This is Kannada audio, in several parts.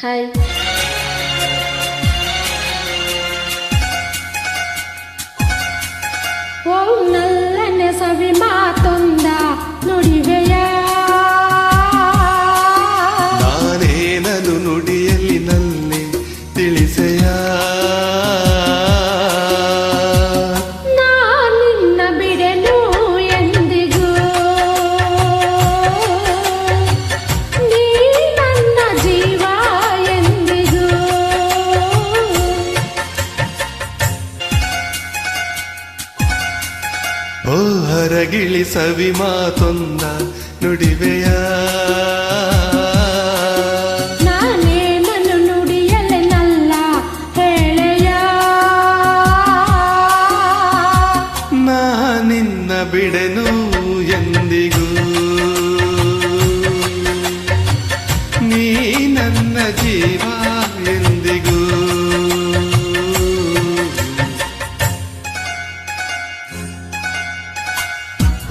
ಹಾಯ್. ಓ ನಲ್ಲನೆ ಸವಿ ಮಾತೊಂದ ನುಡಿವೆಯ, ನಾನೇನನು ನುಡಿಯಲ್ಲಿ ನಲ್ಲಿ ತಿಳಿಸೆಯ, ನಾನಿನ್ನ ಬಿಡೆನು ಎಂದಿಗೂ, ನೀ ನನ್ನ ಜೀವ ಎಂದಿಗೂ. ಓ ಹರಗಿಳಿ ಸವಿ ಮಾತೊಂದ ನುಡಿವೆಯ, ನಾನೇನನು ನುಡಿಯಲೆ ನಲ್ಲ ಹೇಳೆಯ, ನಾನಿನ್ನ ಬಿಡೆನು ಎಂದಿಗೂ, ನೀ ನನ್ನ ಜೀವ ಎಂದಿಗೂ.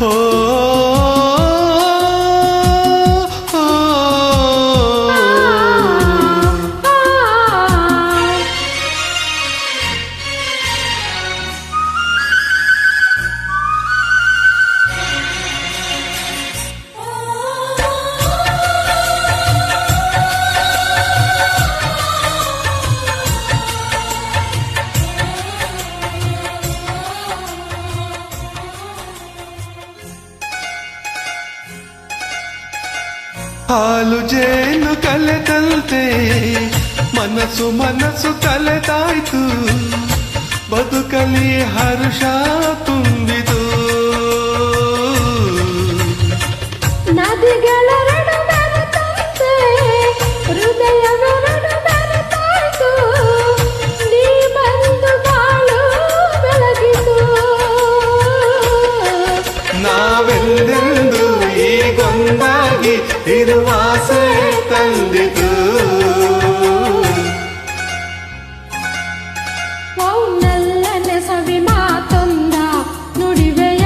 ಓ ಹಾಲು ಜೇನು ಕಲೆತಂತೆ ಮನಸ್ಸು ಮನಸ್ಸು ಕಲೆತಾಯ್ತು, ಬದುಕಲಿ ಹರ್ಷ ತುಂಬಿತು. ನದಿಗಳೆರಡು ಬೆರೆತಂತೆ ಹೃದಯವೆರಡು ಬೆರೆತಾಯ್ತು, ನೀ ಬಂದು ಬಾಳು ಬೆಳಗಿತು. ನಾವೆಂದೆಂದು ಈಗೊಂದಾಗಿ ಇರುವಾಸೆ ತಂದಿತು. ಓ ನಲ್ಲನೆ ಸವಿ ಮಾತೊಂದ ನುಡಿವೆಯ,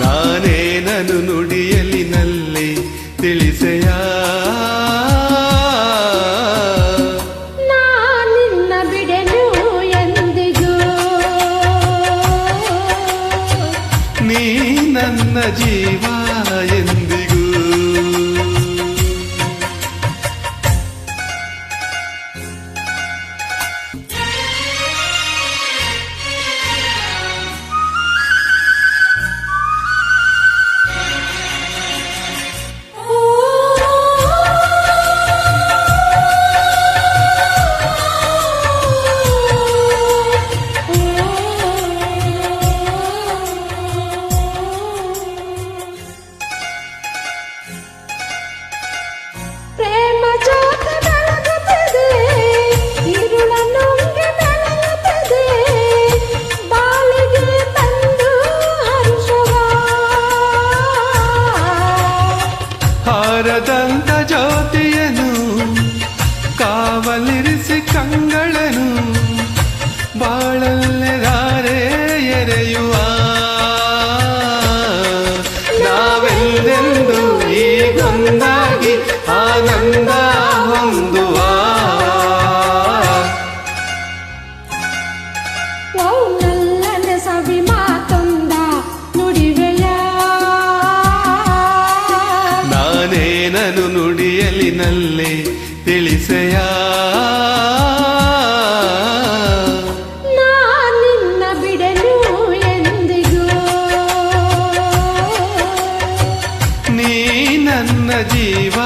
ನಾನೇನನು ನುಡಿಯಲಿ ನಲ್ಲಿ ತಿಳಿಸೆಯ, ನಾನಿನ್ನ ಬಿಡೆನು ಎಂದಿಗೂ, ನೀ ನನ್ನ ಜೀವ ಎಂದಿಗೂ. ಪ್ರೇಮ ಜ್ಯೋತಿ ಬೆಳಗುತ್ತದೆ, ഇരുಳ ನುಂಗಿ ಬೆಳಗುತ್ತದೆ, ಬಾಳಿಗೆ ತಂದು ಹರ್ಷವ. ಹಾರದಂತ ಜ್ಯೋತಿಯನು ಕಾವಲಿರಿಸಿ ಕಂಗಳನು, ಬಾಳಲ್ಲೆದಾರೆ ಎರೆಯುವ. ನಾವೆಂದೆಂದು ಈಗೊಂದಾಗಿ ಆನಂದ ಹೊಂದುವ. ಓ ನಲ್ಲನೆ ಸವಿ ಮಾತೊಂದ ನುಡಿವೆಯ, ನಾನೇನನು ನುಡಿಯಲಿ ನಲ್ಲಿ ತಿಳಿಸೆಯ, ನಾನಿನ್ನ ಬಿಡೆನು ಎಂದಿಗೂ, ನೀ ನನ್ನ ಜೀವ